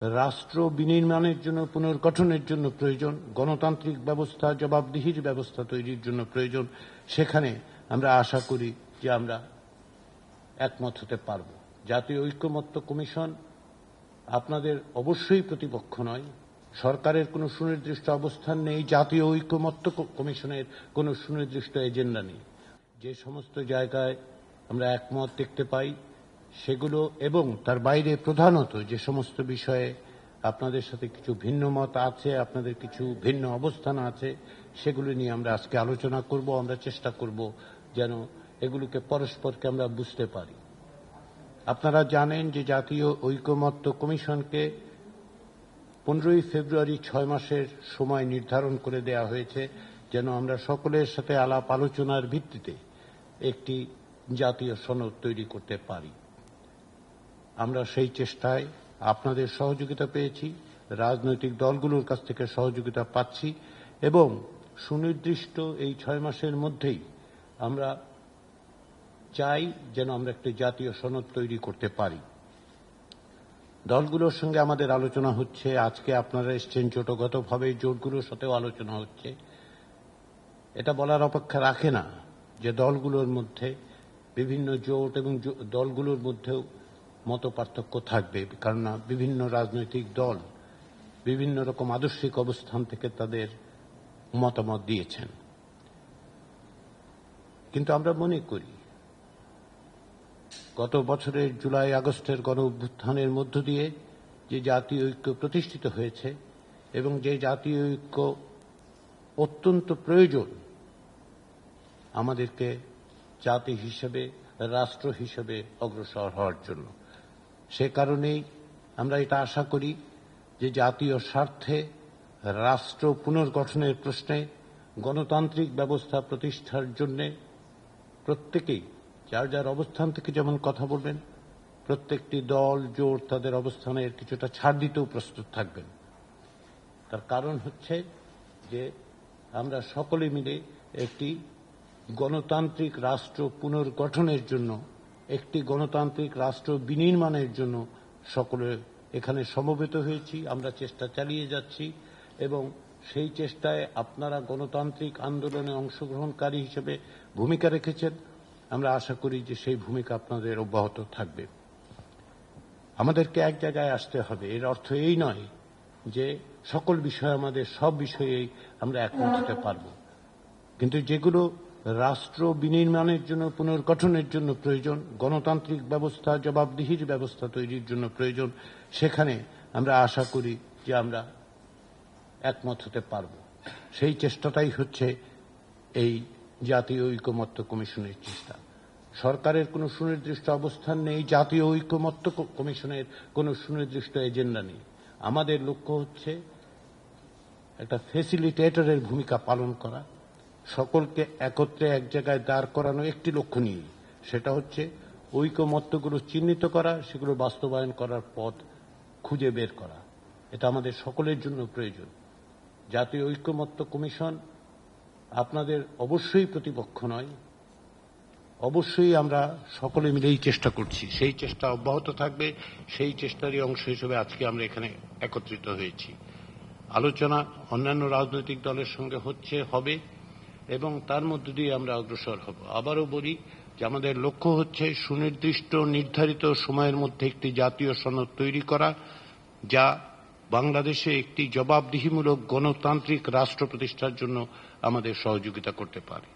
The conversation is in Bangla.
রাষ্ট্র বিনির্মাণের জন্য, পুনর্গঠনের জন্য প্রয়োজন, গণতান্ত্রিক ব্যবস্থা, জবাবদিহির ব্যবস্থা তৈরির জন্য প্রয়োজন। সেখানে আমরা আশা করি যে আমরা একমত হতে পারব। জাতীয় ঐকমত্য কমিশন আপনাদের অবশ্যই প্রতিপক্ষ নয়। সরকারের কোনো সুনির্দিষ্ট অবস্থান নেই, জাতীয় ঐকমত্য কমিশনের কোনো সুনির্দিষ্ট এজেন্ডা নেই। যে সমস্ত জায়গায় আমরা একমত দেখতে পাই সেগুলো, এবং তার বাইরে প্রধানত যে সমস্ত বিষয়ে আপনাদের সাথে কিছু ভিন্ন মত আছে, আপনাদের কিছু ভিন্ন অবস্থান আছে, সেগুলো নিয়ে আমরা আজকে আলোচনা করব। আমরা চেষ্টা করব যেন এগুলোকে পরস্পরকে আমরা বুঝতে পারি। আপনারা জানেন যে জাতীয় ঐকমত্য কমিশনকে 15ই ফেব্রুয়ারি 6 মাসের সময় নির্ধারণ করে দেয়া হয়েছে, যেন আমরা সকলের সাথে আলাপ আলোচনার ভিত্তিতে একটি জাতীয় সনদ তৈরি করতে পারি। আমরা সেই চেষ্টায় আপনাদের সহযোগিতা পেয়েছি, রাজনৈতিক দলগুলোর কাছ থেকে সহযোগিতা পাচ্ছি, এবং সুনির্দিষ্ট এই 6 মাসের মধ্যেই আমরা চাই যেন আমরা একটি জাতীয় সনদ তৈরি করতে পারি। দলগুলোর সঙ্গে আমাদের আলোচনা হচ্ছে। আজকে আপনারা এসছেন জোটগতভাবে, জোটগুলোর সাথেও আলোচনা হচ্ছে। এটা বলার অপেক্ষা রাখে না যে দলগুলোর মধ্যে, বিভিন্ন জোট এবং দলগুলোর মধ্যেও মতপার্থক্য থাকবে, কারণ বিভিন্ন রাজনৈতিক দল বিভিন্ন রকম আদর্শিক অবস্থান থেকে তাদের মতামত দিয়েছেন। কিন্তু আমরা মনে করি গত বছরের জুলাই আগস্টের গণ অভ্যুত্থানের মধ্য দিয়ে যে জাতীয় ঐক্য প্রতিষ্ঠিত হয়েছে, এবং যে জাতীয় ঐক্য অত্যন্ত প্রয়োজন আমাদেরকে জাতি হিসেবে, রাষ্ট্র হিসেবে অগ্রসর হওয়ার জন্য, সে কারণেই আমরা এটা আশা করি যে জাতীয় স্বার্থে রাষ্ট্র পুনর্গঠনের প্রশ্নে, গণতান্ত্রিক ব্যবস্থা প্রতিষ্ঠার জন্য প্রত্যেকেই যার যার অবস্থান থেকে যেমন কথা বলবেন, প্রত্যেকটি দল জোট তাদের অবস্থানের কিছুটা ছাড় দিতেও প্রস্তুত থাকবেন। তার কারণ হচ্ছে যে আমরা সকলে মিলে একটি গণতান্ত্রিক রাষ্ট্র পুনর্গঠনের জন্য, একটি গণতান্ত্রিক রাষ্ট্র বিনির্মাণের জন্য সকলে এখানে সমবেত হয়েছি। আমরা চেষ্টা চালিয়ে যাচ্ছি, এবং সেই চেষ্টায় আপনারা গণতান্ত্রিক আন্দোলনে অংশগ্রহণকারী হিসেবে ভূমিকা রেখেছেন। আমরা আশা করি যে সেই ভূমিকা আপনাদের অব্যাহত থাকবে। আমাদেরকে এক জায়গায় আসতে হবে। এর অর্থ এই নয় যে সকল বিষয়ে, আমাদের সব বিষয়েই আমরা একমত হতে পারব, কিন্তু যেগুলো রাষ্ট্র বিনির্মাণের জন্য, পুনর্গঠনের জন্য প্রয়োজন, গণতান্ত্রিক ব্যবস্থা, জবাবদিহির ব্যবস্থা তৈরির জন্য প্রয়োজন, সেখানে আমরা আশা করি যে আমরা একমত হতে পারব। সেই চেষ্টাটাই হচ্ছে এই জাতীয় ঐকমত্য কমিশনের চেষ্টা। সরকারের কোনো সুনির্দিষ্ট অবস্থান নেই, জাতীয় ঐকমত্য কমিশনের কোনো সুনির্দিষ্ট এজেন্ডা নেই। আমাদের লক্ষ্য হচ্ছে একটা ফ্যাসিলিটেটরের ভূমিকা পালন করা, সকলকে একত্রে এক জায়গায় দাঁড় করানো একটি লক্ষ্য নিয়ে, সেটা হচ্ছে ঐকমত্যগুলো চিহ্নিত করা, সেগুলো বাস্তবায়ন করার পথ খুঁজে বের করা। এটা আমাদের সকলের জন্য প্রয়োজন। জাতীয় ঐকমত্য কমিশন আপনাদের অবশ্যই প্রতিপক্ষ নয়। অবশ্যই আমরা সকলে মিলেই চেষ্টা করছি, সেই চেষ্টা অব্যাহত থাকবে। সেই চেষ্টারই অংশ হিসেবে আজকে আমরা এখানে একত্রিত হয়েছি। আলোচনা অন্যান্য রাজনৈতিক দলের সঙ্গে হবে, এবং তার মধ্য দিয়ে আমরা অগ্রসর হব। আবারও বলি যে আমাদের লক্ষ্য হচ্ছে সুনির্দিষ্ট নির্ধারিত সময়ের মধ্যে একটি জাতীয় সনদ তৈরি করা, যা বাংলাদেশে একটি জবাবদিহিমূলক গণতান্ত্রিক রাষ্ট্র প্রতিষ্ঠার জন্য আমাদের সহযোগিতা করতে পারে।